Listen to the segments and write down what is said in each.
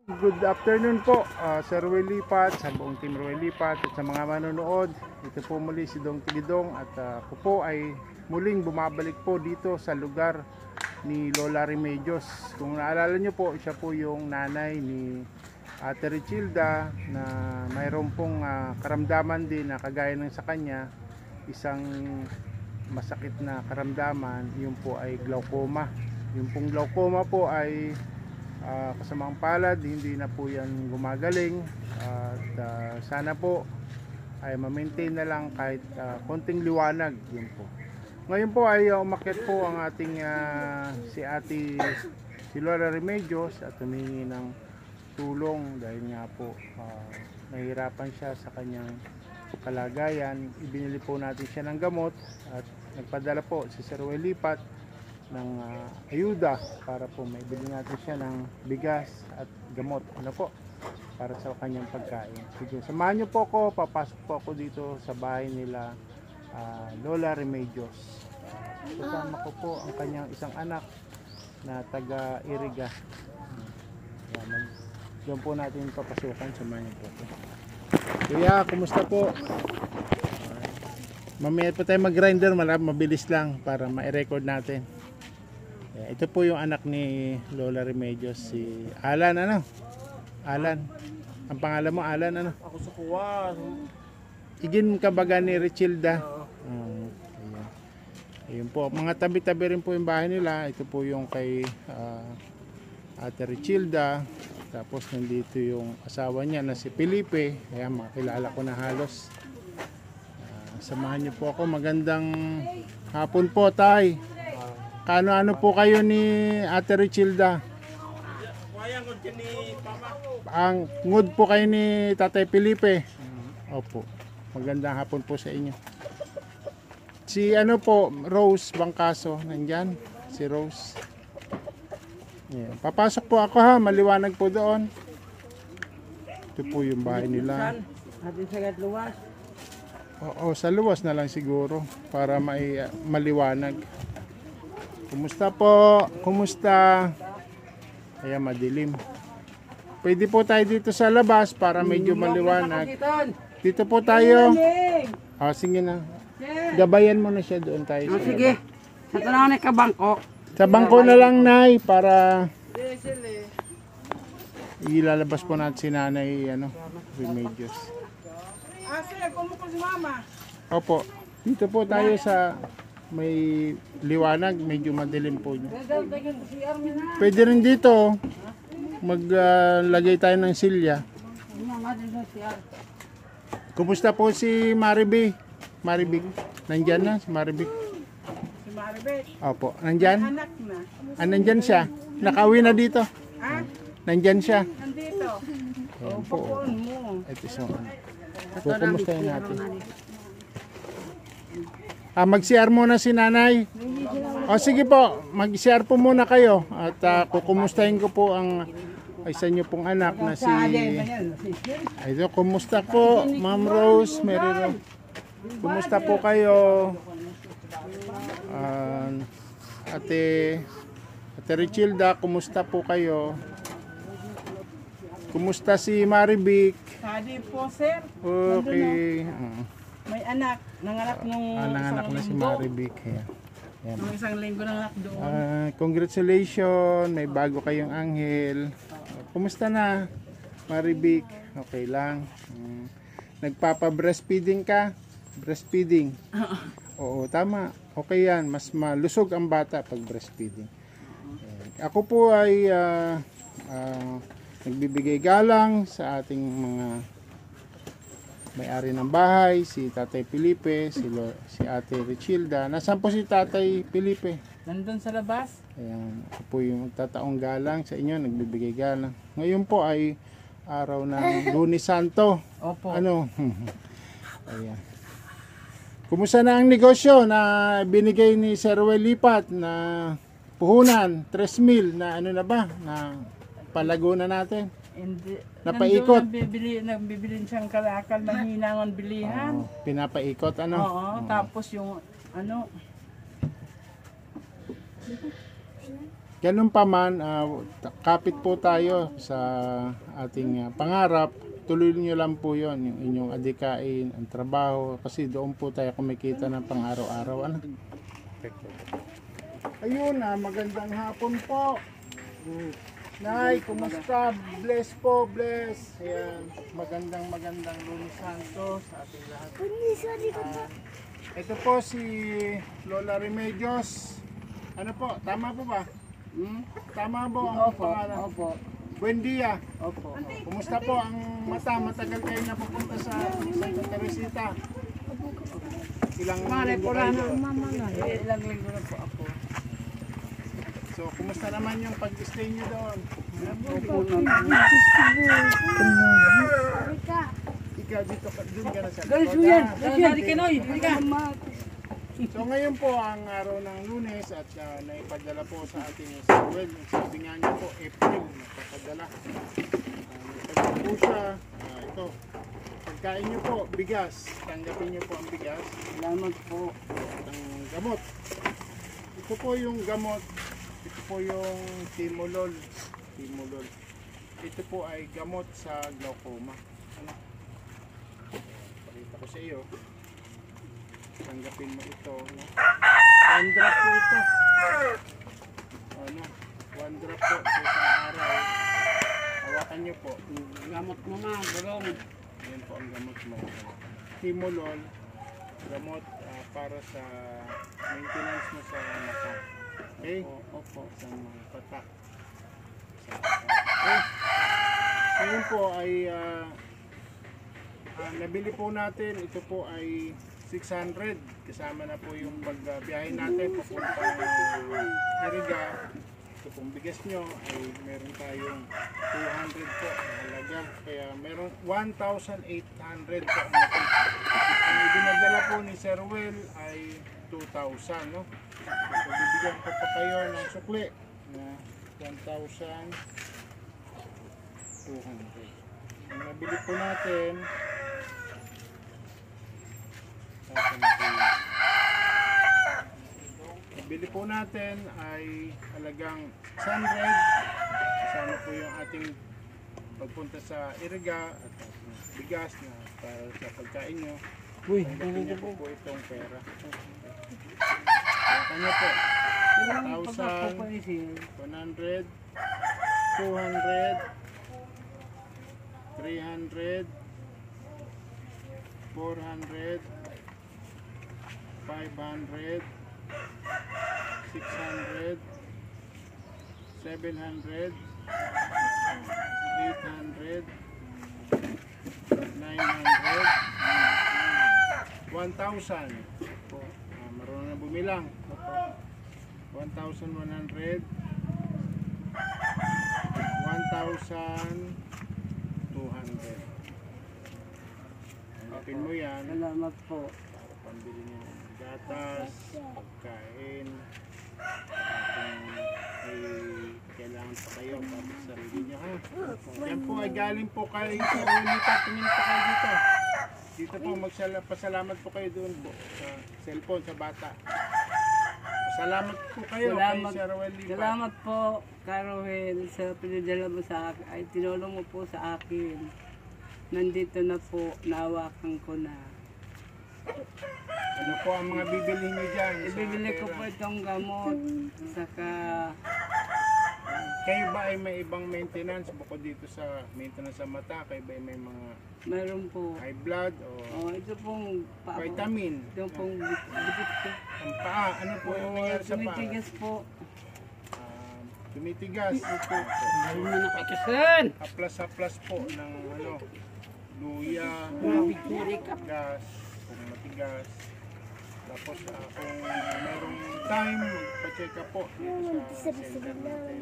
Good afternoon po, Sir Roy Lipat, sa buong team Roy Lipat at sa mga manonood. Ito po muli si Dong Tigidong at ako po ay muling bumabalik po dito sa lugar ni Lola Remedios. Kung naalala nyo po, siya po yung nanay ni Ate Richilda na mayroon pong karamdaman din na kagaya ng sa kanya, isang masakit na karamdaman, yun po ay glaucoma. Yung pong glaucoma po ay kasamang palad, hindi na po yan gumagaling at sana po ay ma-maintain na lang kahit konting liwanag. Yun po. Ngayon po ay umakyat po ang ating si Lola Remedios at humingi ng tulong dahil nga po nahihirapan siya sa kanyang kalagayan. Ibinili po natin siya ng gamot at nagpadala po si Sir Roy Lipat ng ayuda para po maibili natin siya ng bigas at gamot para sa kanyang pagkain. Sige, samahan niyo po ako, papasok po ako dito sa bahay nila Lola Remedios. Kasama ko po ang kanyang isang anak na taga Iriga. Doon po natin papasukan, samahan niyo po ako. Kuya, kumusta po? Mamaya po tayo mag-grinder, mabilis lang para ma-record natin. Ito po yung anak ni Lola Remedios, si Alan, Alan. Ang pangalan mo, Alan, Ako sa kuwan. Igin kabaga ni Richilda. Ayun po, mga tabi-tabi rin po yung bahay nila. Ito po yung kay Ate Richilda. Tapos nandito yung asawa niya na si Felipe. Ayan, makilala ko na halos. Samahan niyo po ako. Magandang hapon po, tay. Kano-ano po kayo ni Ate Richilda? Ang ngud po kayo ni Tatay Felipe. Opo. Magandang hapon po sa inyo. Si Rose Bangkaso, nandyan? Si Rose. Yeah. Papasok po ako ha, maliwanag po doon. Ito po yung bahay nila. Atin sa luwas. Oo, sa luwas na lang siguro para maliwanag. Kumusta po? Kumusta? Ayan, madilim. Pwede po tayo dito sa labas para medyo maliwanag. Dito po tayo. Sige na. Gabayan mo na siya doon tayo. Sige. Sa tanawin ka bangko. Sa bangko na lang, Nay, para ilalabas po natin si Nanay Remedios. Sir, kumuko si Mama? Opo. Dito po tayo sa may liwanag, medyo madilim po. Pwede rin dito maglagay tayo ng silya. Kumusta po si Maribik? Nandyan na si Maribik? Si Maribik? Opo, nandyan? Anak na. Nandyan siya? Nakauwi na dito? Ha? Nandyan siya? Nandito. Ayan po. Mo. Ito siya. Kumustahin natin. Mag-CR muna si Nanay. O sige po, mag-CR po muna kayo. At kukumustahin ko po ang isa nyo pong anak na si... Ito, kumusta po, Ma'am Rose, Mary Rose. Kumusta po kayo? Ate Richilda, kumusta po kayo? Kumusta si Maribik? Sadi po, sir. Okay. May anak. Nanganak nung Nanganak na si Maribik. Yan. nung isang linggo nanganak doon. Congratulations, may bago kayong anghel. Kumusta na, Maribik? Okay lang. Nagpapa-breastfeeding ka? Breastfeeding? Oo, tama. Okay yan. Mas malusog ang bata pag breastfeeding. Ako po ay nagbibigay galang sa ating mga may-ari ng bahay, si Tatay Felipe, si Ate Richilda. Nasaan po si Tatay Felipe? Nandun sa labas. Ayan, ako po yung magtataong galang sa inyo, nagbibigay galang. Ngayon po ay araw ng Lunes Santo. Opo. Ayan. Kumusta na ang negosyo na binigay ni Sir Roy Lipat na puhunan, 3,000 na na palago na natin? Hindi. Napaikot. Nagbibili siyang kalakal, mahinangon bilihan. Pinapaikot, Oo, tapos yung ganun pa man, kapit po tayo sa ating pangarap. Tuloy niyo lang po yon, yung inyong adikain, ang trabaho, kasi doon po tayo kumikita ng pang-araw-araw. Ano? Ayun, magandang hapon po. Nay, kumusta? Bless po, bless. Ayan, magandang Lunes Santo sa ating lahat. Ito po si Lola Remedios. Ano po, tama po ba? Tama po ang pangalan? Opo. Buen dia. Opo. Kumusta po ang mata? Matagal kayo napupunta sa Santa Teresita. Ilang linggo kayo doon? Ilang linggo na po ako. So, kumusta naman yung pag-stay nyo doon? Ikaw dito, doon ka na sa So ngayon po ang araw ng Lunes at naipadala po sa ating Samuel. Sabi nga niya po, April, nagpapadala. Nagpadala po siya. Ito, pagkain niyo po, bigas. Tanggapin niyo po ang bigas. Salamat po. Ang gamot. Ito po yung gamot. Ito po yung Timolol. Ito po ay gamot sa glaucoma. Ano? Pakita ko sa iyo. Tanggapin mo ito, no? 1 drop po ito. Ano? 1 drop po sa isang araw. Hawakan nyo po. Gamot mo na, bulong. Yan po ang gamot mo. Timolol. Gamot para sa maintenance mo sa mata. Okay? Opo. Sa mga patak. Okay. Ngayon po ay nabili po natin. Ito po ay 600 kasama na po yung pagbiyahe natin papuntang Iriga. Ito pong bigas nyo ay meron tayong 200 po na halaga, kaya meron 1,800 po ang dinadala po ni Sir Will ay 2,000, no? So, bibigyan ko pa kayo ng sukli na 1,200. Ang nabili po natin bili po natin ay halagang 600. Kasama po yung ating pagpunta sa Iriga at bigas na para sa pagkain nyo. Tanggapin niyo po itong pera. Kanya po 1,000, 100, 200, 300, 400, 500, 600, 700, 800, 900, 1,000. Marunong na bumilang. 1,100, 1,200. Hanapin mo yan. Salamat po. Pambili niyo ng gatas, pagkain, kung may kailangan pa kayo para sa sarili niyo, ha? Yan po ay galing po kay Ulita. Tingin po kayo dito. Dito po pasalamat po kayo doon po sa cellphone sa bata. Salamat po kayo kay Sir Will. Salamat po, Caroel, sa pinadala mo sa akin. Ay, tinulong mo po sa akin. Nandito na po, nahawakan ko na. Ano po ang mga bibili niyo dyan? Ibibili ko po itong gamot. Saka, Kayo ba ay may ibang maintenance bukod dito sa maintenance sa mata? Kayo ba ay may mga meron po. high blood o Ito pong vitamin? Ito pong bukit ko. Ang paa, ano po yung nangyari sa paa? Tumitigas po. Tumitigas. Ano na nakakasan? Haplas-haplas po ng ano, luya, gas, kung matigas. Tapos kung mayroong time, magpa-check up po dito sa center natin.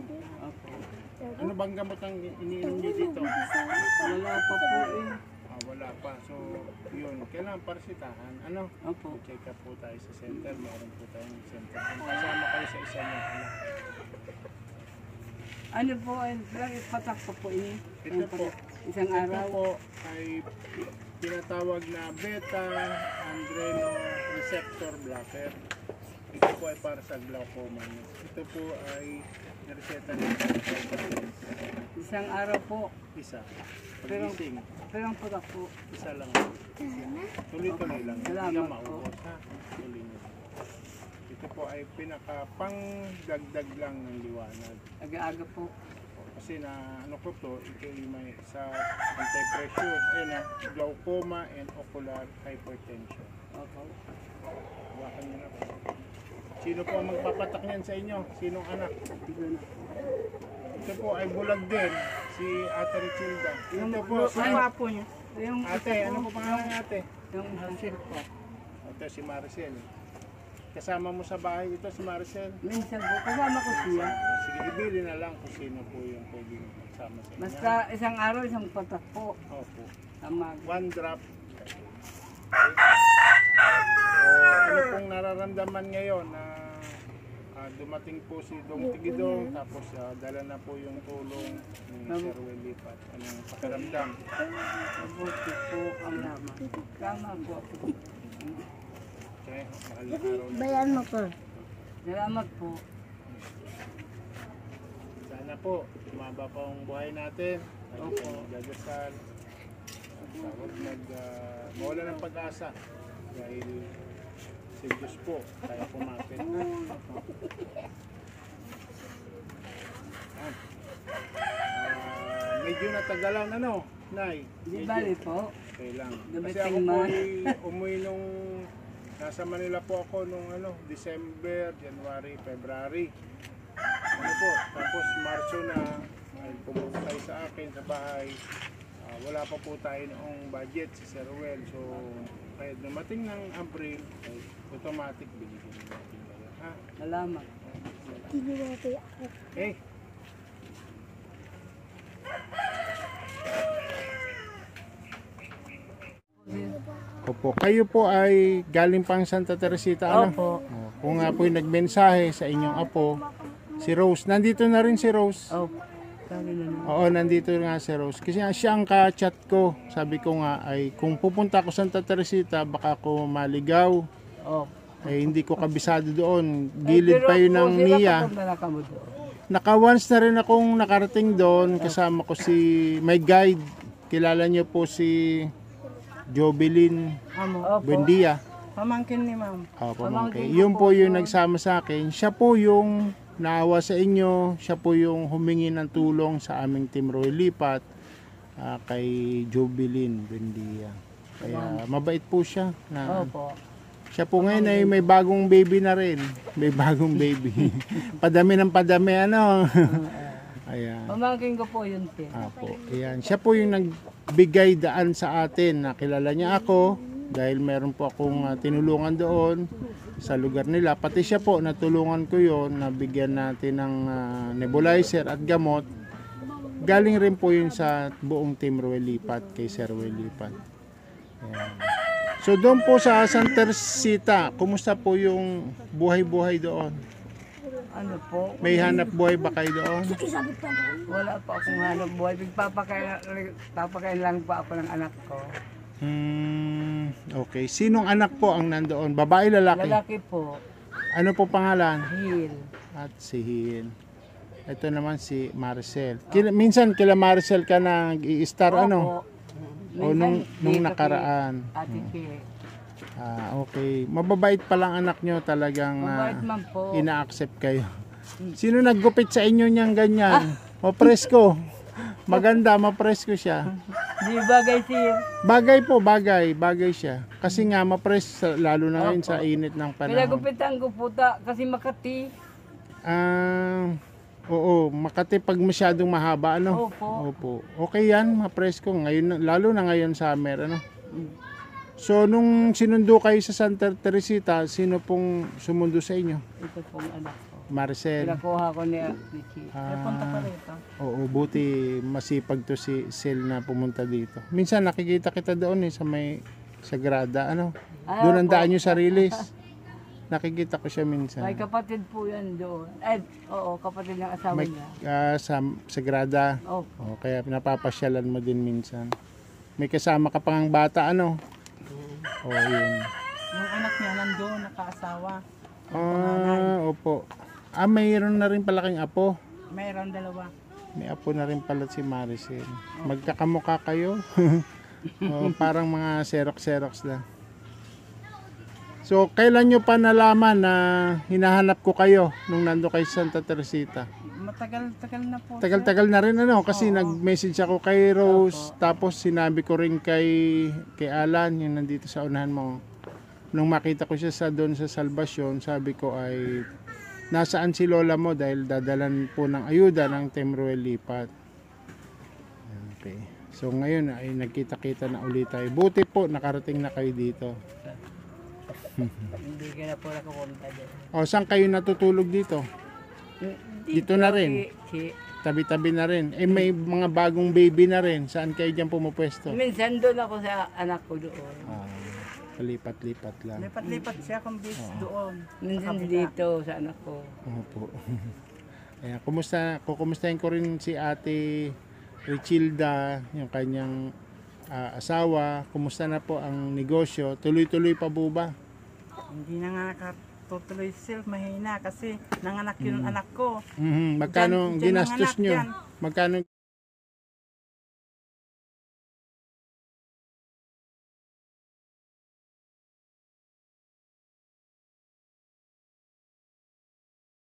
Ano bang gamot ang iniinom niyo dito? Wala pa po eh. Wala pa. So, yun. Kailangan parsitahan. Ano? Opo. Check up po tayo sa center. Meron po tayong center. Kasama kayo sa isa niyo. Ano po, patak pa po ini. Ito po. Isang Ito araw. po ay tinatawag na beta adrenoreceptor blocker. Ito po ay para sa glaucoma. Ito po ay Reseta niyo. Isang araw po. Isa. Pero, Pagising. pero ang pula po. Isa lang. Tuloy-tuloy lang. Hindi Salamat ka po. maubos ha. Tuloy niyo. Ito po ay pinaka-pang dagdag lang ng liwanag. Aga-aga po. Kasi na ano ko to, ito yung may sa anti-pressure, glaucoma and ocular hypertension. Opo. Hawakan niyo na po. Sino po ang magpapatak niyan sa inyo? Sinong anak? Tignan na. Ito po ay bulag din, si Ate Richilda. Ito po, si po niya. Yung Ate, ano po pangalan ni Ate? Yung Marcel po. Ito si Maricel. Kasama mo sa bahay ito si Maricel? Minsan po, kasama ko siya. Sige, ibili na lang kung sino po yung pwedeng kasama sa inyo. Basta isang araw, isang patak po. Opo. Tamag. 1 drop. O, ano pong nararamdaman ngayon na dumating po si Dong Tigidong, tapos dala na po yung tulong ni Sir Welipat. Anong pakiramdam? Mabuti po ang laman. Tama po. Okay, mahal na araw na. Bayan mo po. Salamat po. Sana po, tumaba pa ang buhay natin. Lagi tayo nagdadasal. Huwag mawala ng pag-asa. Dahil si Diyos po, kaya kumapit. Medyo natagalan, ano, Nay? Di Medyo. bali po. Okay lang. Kasi Dumating ako po man. ay umuwi nung nasa Manila po ako nung December, January, February. Ano po, tapos Marso na ay pumunta tayo sa akin sa bahay. Wala pa po tayo noong budget si Sir Well. So, kaya dumating ng April, ay automatic binigyan natin kayo. Ha? Salamat. Eh, Opo, kayo po ay galing pang Santa Teresita, ano? Opo. Kung nga po yung nagmensahe sa inyong apo, si Rose. Nandito na rin si Rose. Oh, sabi na naman. Oo, nandito nga si Rose. Kasi nga siya ang ka-chat ko. Sabi ko nga ay kung pupunta ako sa Santa Teresita, baka ako maligaw. Oh. Eh, hindi ko kabisado doon. Gilid pa yun ng Nia. Naka Naka-once na rin akong nakarating doon. Kasama ko si my guide. Kilala niyo po si Jovelyn Opo. Buendia. Pamangkin ni ma'am. Opo, Pamangkin okay. ko Yun po po yung yun. nagsama sa akin. Siya po yung naawa sa inyo. Siya po yung humingi ng tulong sa aming Team Roy Lipat kay Jovelyn Buendia. Kaya mabait po siya. Opo. Siya po ngayon ay may bagong baby na rin. May bagong baby. Padami ng padami, ano. Ayan. Pamangkin ko po yun, Tim. Apo. Ayan. Siya po yung nagbigay daan sa atin. Nakilala niya ako dahil meron po akong tinulungan doon sa lugar nila. Pati siya po, natulungan ko yon, nabigyan natin ng nebulizer at gamot. Galing rin po yun sa buong Team Roy Lipat, kay Sir Roy Lipat. Ayan. So doon po sa Santa Teresita, kumusta po yung buhay-buhay doon? Ano po? May hanap buhay ba kayo doon? Wala pa akong hanap buhay. Papakain lang pa ako ng anak ko. Okay. Sinong anak po ang nandoon? Babae, lalaki? Lalaki po. Ano po pangalan? Hill. At si Hill. Ito naman si Maricel. Minsan kila Maricel ka nag-i-star, ano? O nung nakaraan. Ate Kay. Okay. Mababait pa lang anak nyo, talagang Mabait man po. ina-accept kayo. Sino naggupit sa inyo niyang ganyan? Mapresko. Maganda, mapresko siya. Di bagay siya. Bagay po, bagay siya. Kasi nga mapres, lalo na ngayon sa init ng panahon. Pinagupitan ko po kasi Makati. Oo, Makati pag masyadong mahaba, ano? Opo. Opo. Okay yan, mapresko. Ngayon, lalo na ngayon summer, ano? So, nung sinundo kayo sa Santa Teresita, sino pong sumundo sa inyo? Ito pong anak ko. Maricel. Pinakuha ko ni Chi. Napunta pa rito. Oo, buti masipag to si Sel na pumunta dito. Minsan nakikita kita doon sa may Sagrada, ano? Doon ang daan nyo sa release. Nakikita ko siya minsan. May kapatid po yan doon. Oo, kapatid ng asawa May, niya. sa Sagrada. Opo. Kaya pinapapasyalan mo din minsan. May kasama ka pang bata, ano? Yun. Yung anak niya nandun, nakaasawa. Opo. Mayroon na rin pala kang apo. Mayroon dalawa. May apo na rin pala si Maricel. Magkakamukha kayo. Parang mga Xerox lang. So, kailan nyo pa nalaman na hinahanap ko kayo nung nando kay Santa Teresita? Matagal-tagal na po. Tagal-tagal na rin ano kasi Oo. nag-message ako kay Rose tapos sinabi ko rin kay Alan yung nandito sa unahan mo. Nung makita ko siya doon sa Salvation, sabi ko ay nasaan si lola mo dahil dadalan po ng ayuda ng Team Ruel Lipat. Okay. So ngayon ay nagkita-kita na ulit tayo. Buti po nakarating na kayo dito. Hindi ka na po nakapunta dyan. O saan kayo natutulog dito? Dito na rin. Tabi-tabi na rin. Eh may mga bagong baby na rin. Saan kayo dyan pumupwesto? Minsan doon ako sa anak ko doon. Palipat-lipat lang. Lipat-lipat siya kung bis doon. Minsan dito sa anak ko. Opo. Ayan, kumustahin ko rin si Ate Richilda, yung kanyang asawa. Kumusta na po ang negosyo? Tuloy-tuloy pa po ba? Hindi na nga nakatutuloy sila, mahina kasi nanganak yun ang anak ko. Magkano Diyan ginastos nanganak nyo? yan. Magkano